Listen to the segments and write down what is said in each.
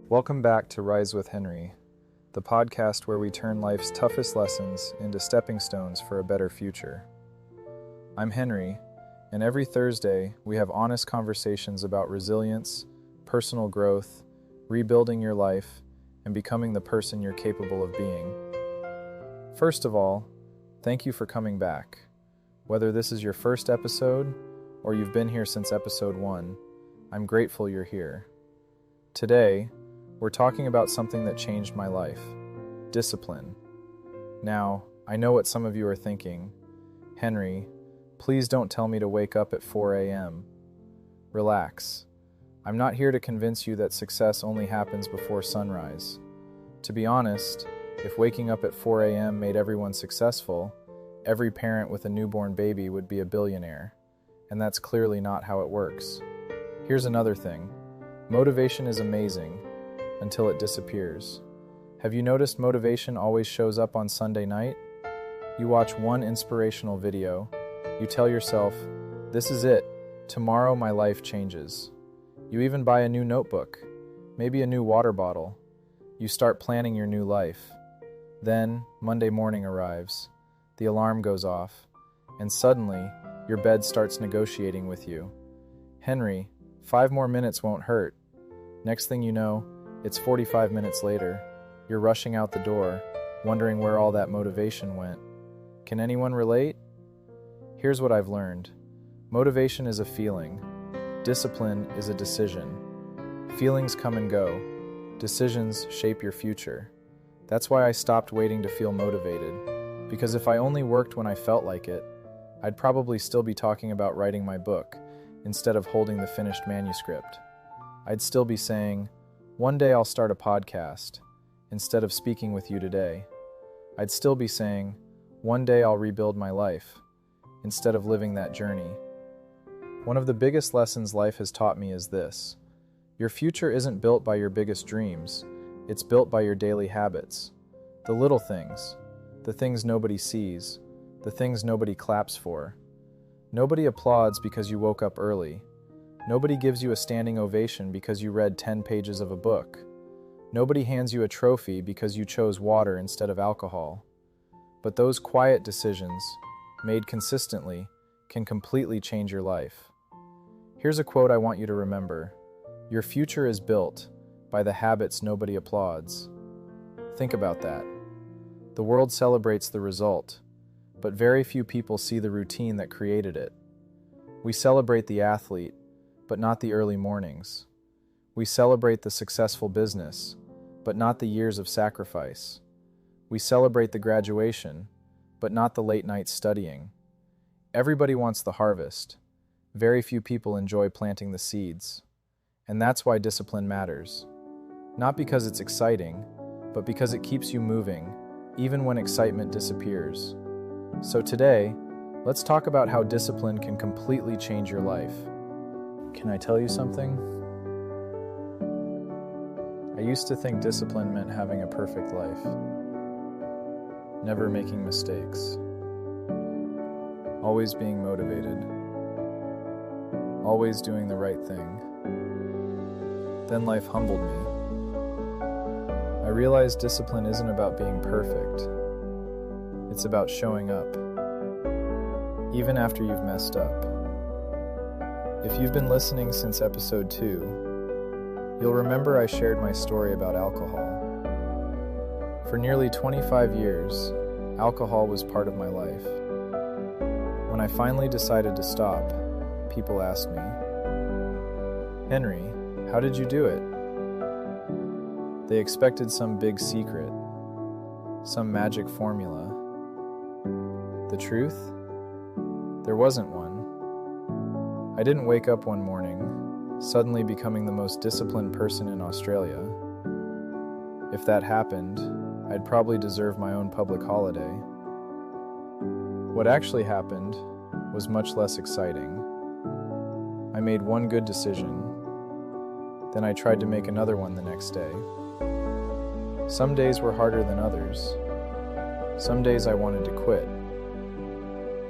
Welcome back to Rise with Henry, the podcast where we turn life's toughest lessons into stepping stones for a better future. I'm Henry, and every Thursday we have honest conversations about resilience, personal growth, rebuilding your life, and becoming the person you're capable of being. First of all, thank you for coming back. Whether this is your first episode or you've been here since episode 1, I'm grateful you're here. Today, we're talking about something that changed my life: discipline. Now, I know what some of you are thinking. Henry, please don't tell me to wake up at 4 a.m. Relax. I'm not here to convince you that success only happens before sunrise. To be honest, if waking up at 4 a.m. made everyone successful, every parent with a newborn baby would be a billionaire. And that's clearly not how it works. Here's another thing. Motivation is amazing until it disappears. Have you noticed motivation always shows up on Sunday night? You watch one inspirational video, you tell yourself, this is it, tomorrow my life changes. You even buy a new notebook, maybe a new water bottle. You start planning your new life. Then, Monday morning arrives, the alarm goes off, and suddenly, your bed starts negotiating with you. Henry, 5 more minutes won't hurt. Next thing you know, it's 45 minutes later. You're rushing out the door, wondering where all that motivation went. Can anyone relate? Here's what I've learned. Motivation is a feeling. Discipline is a decision. Feelings come and go. Decisions shape your future. That's why I stopped waiting to feel motivated. Because if I only worked when I felt like it, I'd probably still be talking about writing my book instead of holding the finished manuscript. I'd still be saying, one day I'll start a podcast instead of speaking with you today. I'd still be saying, one day I'll rebuild my life instead of living that journey. One of the biggest lessons life has taught me is this: your future isn't built by your biggest dreams, it's built by your daily habits. The little things, the things nobody sees, the things nobody claps for. Nobody applauds because you woke up early. Nobody gives you a standing ovation because you read 10 pages of a book. Nobody hands you a trophy because you chose water instead of alcohol. But those quiet decisions, made consistently, can completely change your life. Here's a quote I want you to remember. Your future is built by the habits nobody applauds. Think about that. The world celebrates the result, but very few people see the routine that created it. We celebrate the athlete, but not the early mornings. We celebrate the successful business, but not the years of sacrifice. We celebrate the graduation, but not the late nights studying. Everybody wants the harvest. Very few people enjoy planting the seeds. And that's why discipline matters. Not because it's exciting, but because it keeps you moving, even when excitement disappears. So today, let's talk about how discipline can completely change your life. Can I tell you something? I used to think discipline meant having a perfect life, never making mistakes, always being motivated, always doing the right thing. Then life humbled me. I realized discipline isn't about being perfect. It's about showing up, even after you've messed up. If you've been listening since episode 2, you'll remember I shared my story about alcohol. For nearly 25 years, alcohol was part of my life. When I finally decided to stop, people asked me, Henry, how did you do it? They expected some big secret, some magic formula. The truth? There wasn't one. I didn't wake up one morning, suddenly becoming the most disciplined person in Australia. If that happened, I'd probably deserve my own public holiday. What actually happened was much less exciting. I made one good decision, then I tried to make another one the next day. Some days were harder than others. Some days I wanted to quit.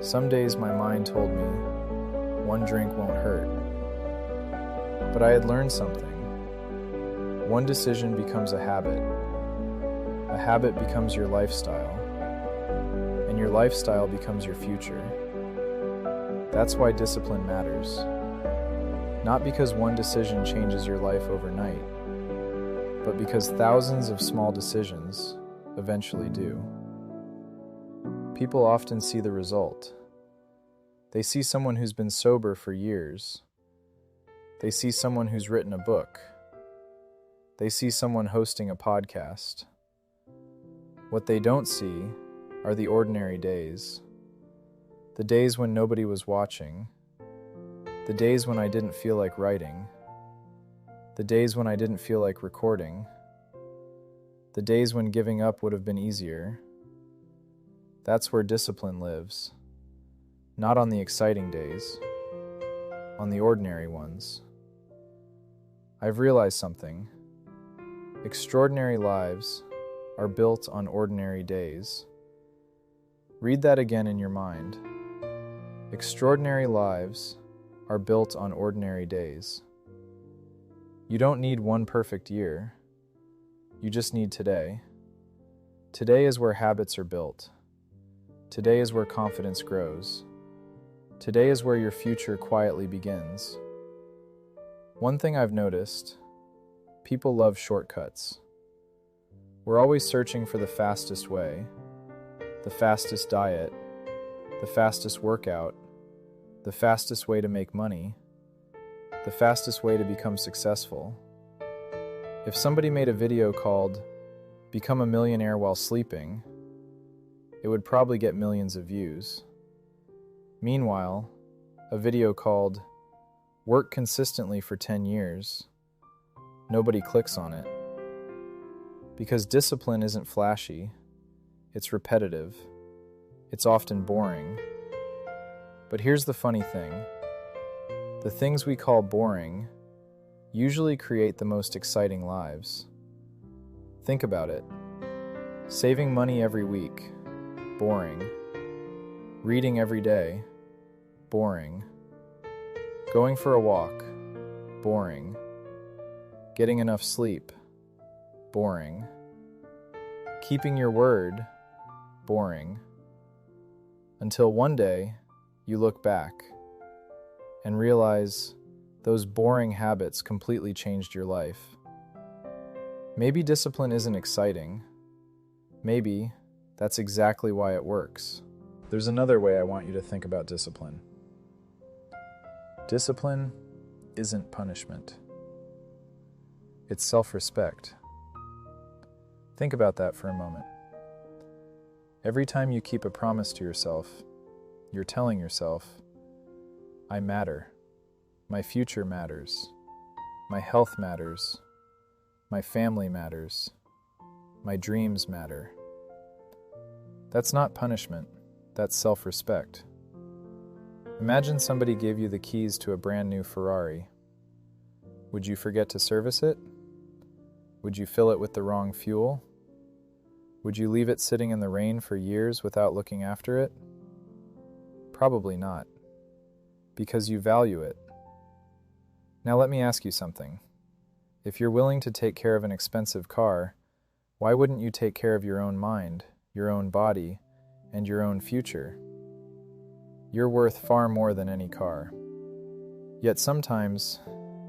Some days my mind told me, one drink won't hurt. But I had learned something. One decision becomes a habit becomes your lifestyle, and your lifestyle becomes your future. That's why discipline matters. Not because one decision changes your life overnight, but because thousands of small decisions eventually do. People often see the result. They see someone who's been sober for years. They see someone who's written a book. They see someone hosting a podcast. What they don't see are the ordinary days. The days when nobody was watching. The days when I didn't feel like writing. The days when I didn't feel like recording. The days when giving up would have been easier. That's where discipline lives. Not on the exciting days, on the ordinary ones. I've realized something. Extraordinary lives are built on ordinary days. Read that again in your mind. Extraordinary lives are built on ordinary days. You don't need one perfect year. You just need today. Today is where habits are built. Today is where confidence grows. Today is where your future quietly begins. One thing I've noticed, people love shortcuts. We're always searching for the fastest way, the fastest diet, the fastest workout, the fastest way to make money, the fastest way to become successful. If somebody made a video called "Become a Millionaire While Sleeping," it would probably get millions of views. Meanwhile, a video called "Work Consistently for 10 years," nobody clicks on it. Because discipline isn't flashy, it's repetitive, it's often boring. But here's the funny thing. The things we call boring usually create the most exciting lives. Think about it. Saving money every week, boring. Reading every day, boring. Going for a walk, boring. Getting enough sleep, boring. Keeping your word, boring. Until one day, you look back and realize those boring habits completely changed your life. Maybe discipline isn't exciting. Maybe that's exactly why it works. There's another way I want you to think about discipline. Discipline isn't punishment. It's self-respect. Think about that for a moment. Every time you keep a promise to yourself, you're telling yourself, I matter. My future matters. My health matters. My family matters. My dreams matter. That's not punishment. That's self-respect. Imagine somebody gave you the keys to a brand new Ferrari. Would you forget to service it? Would you fill it with the wrong fuel? Would you leave it sitting in the rain for years without looking after it? Probably not, because you value it. Now let me ask you something. If you're willing to take care of an expensive car, why wouldn't you take care of your own mind, your own body, and your own future? You're worth far more than any car. Yet sometimes,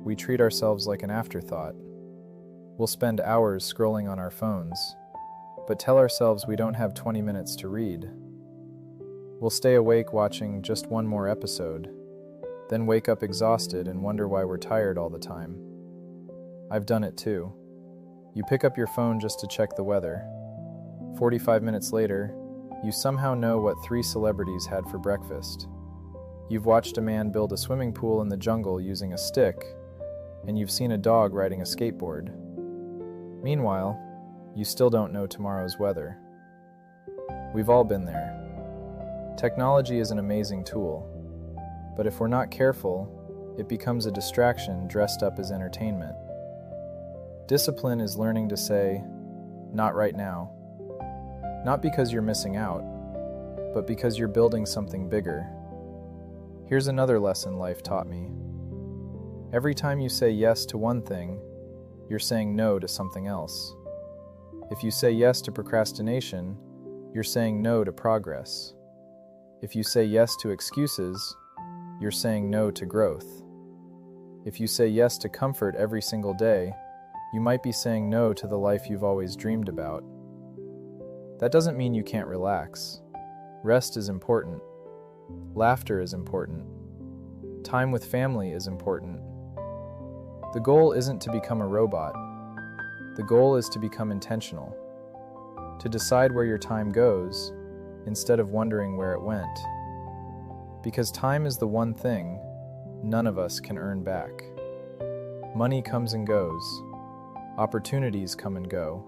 we treat ourselves like an afterthought. We'll spend hours scrolling on our phones, but tell ourselves we don't have 20 minutes to read. We'll stay awake watching just one more episode, then wake up exhausted and wonder why we're tired all the time. I've done it too. You pick up your phone just to check the weather. 45 minutes later, you somehow know what 3 celebrities had for breakfast. You've watched a man build a swimming pool in the jungle using a stick, and you've seen a dog riding a skateboard. Meanwhile, you still don't know tomorrow's weather. We've all been there. Technology is an amazing tool, but if we're not careful, it becomes a distraction dressed up as entertainment. Discipline is learning to say, not right now. Not because you're missing out, but because you're building something bigger. Here's another lesson life taught me. Every time you say yes to one thing, you're saying no to something else. If you say yes to procrastination, you're saying no to progress. If you say yes to excuses, you're saying no to growth. If you say yes to comfort every single day, you might be saying no to the life you've always dreamed about. That doesn't mean you can't relax. Rest is important. Laughter is important. Time with family is important. The goal isn't to become a robot. The goal is to become intentional, to decide where your time goes instead of wondering where it went. Because time is the one thing none of us can earn back. Money comes and goes. Opportunities come and go.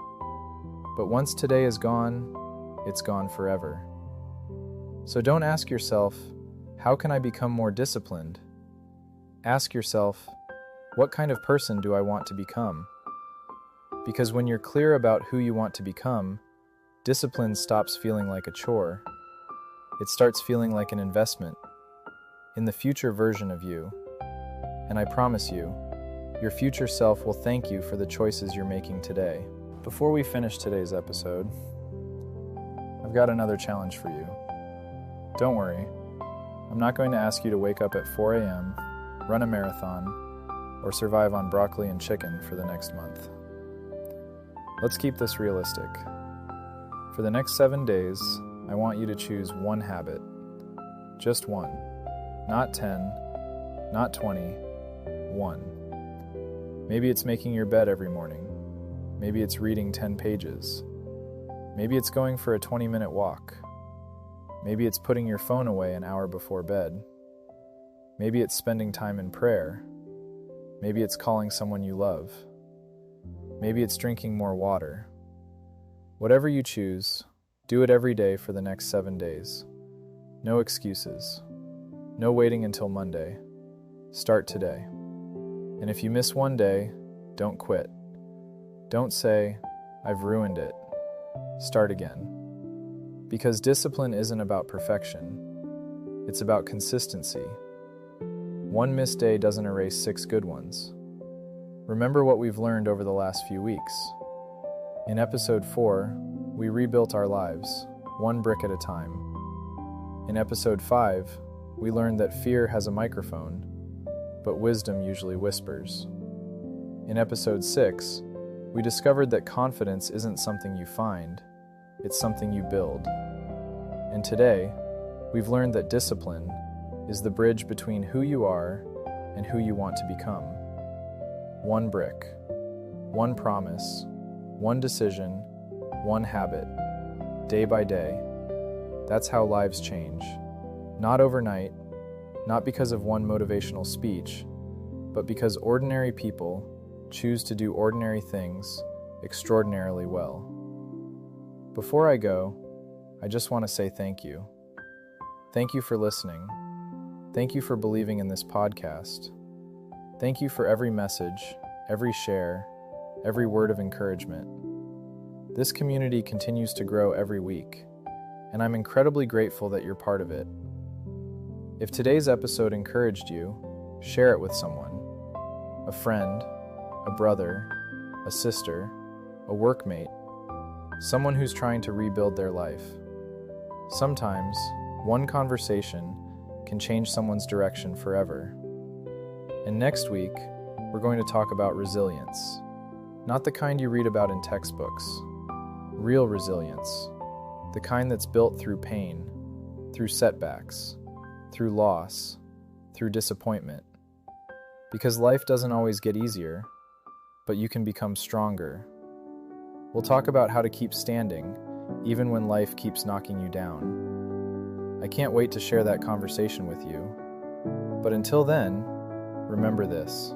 But once today is gone, it's gone forever. So don't ask yourself, how can I become more disciplined? Ask yourself, what kind of person do I want to become? Because when you're clear about who you want to become, discipline stops feeling like a chore. It starts feeling like an investment in the future version of you. And I promise you, your future self will thank you for the choices you're making today. Before we finish today's episode, I've got another challenge for you. Don't worry, I'm not going to ask you to wake up at 4 a.m., run a marathon, or survive on broccoli and chicken for the next month. Let's keep this realistic. For the next 7 days, I want you to choose one habit. Just one. Not 10, not 20, one. Maybe it's making your bed every morning. Maybe it's reading 10 pages. Maybe it's going for a 20-minute walk. Maybe it's putting your phone away an hour before bed. Maybe it's spending time in prayer. Maybe it's calling someone you love. Maybe it's drinking more water. Whatever you choose, do it every day for the next 7 days. No excuses. No waiting until Monday. Start today. And if you miss one day, don't quit. Don't say, I've ruined it. Start again. Because discipline isn't about perfection. It's about consistency. One missed day doesn't erase 6 good ones. Remember what we've learned over the last few weeks. In episode 4, we rebuilt our lives, one brick at a time. In episode 5, we learned that fear has a microphone, but wisdom usually whispers. In episode 6, we discovered that confidence isn't something you find, it's something you build. And today, we've learned that discipline is the bridge between who you are and who you want to become. One brick, one promise, one decision, one habit, day by day. That's how lives change. Not overnight, not because of one motivational speech, but because ordinary people choose to do ordinary things extraordinarily well. Before I go, I just want to say thank you. Thank you for listening. Thank you for believing in this podcast. Thank you for every message, every share, every word of encouragement. This community continues to grow every week, and I'm incredibly grateful that you're part of it. If today's episode encouraged you, share it with someone. A friend, a brother, a sister, a workmate, someone who's trying to rebuild their life. Sometimes, one conversation can change someone's direction forever. And next week, we're going to talk about resilience. Not the kind you read about in textbooks. Real resilience. The kind that's built through pain, through setbacks, through loss, through disappointment. Because life doesn't always get easier, but you can become stronger. We'll talk about how to keep standing, even when life keeps knocking you down. I can't wait to share that conversation with you. But until then, remember this.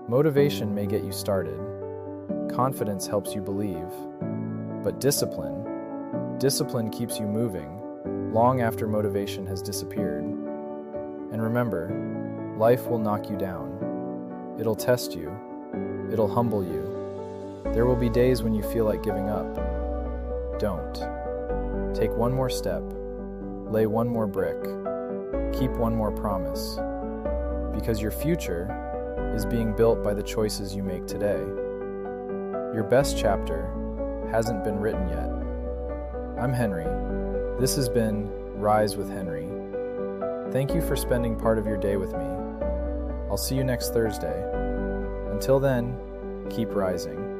Motivation may get you started. Confidence helps you believe. But discipline keeps you moving long after motivation has disappeared. And remember, life will knock you down. It'll test you. It'll humble you. There will be days when you feel like giving up. Don't. Take one more step. Lay one more brick. Keep one more promise. Because your future is being built by the choices you make today. Your best chapter hasn't been written yet. I'm Henry. This has been Rise with Henry. Thank you for spending part of your day with me. I'll see you next Thursday. Until then, keep rising.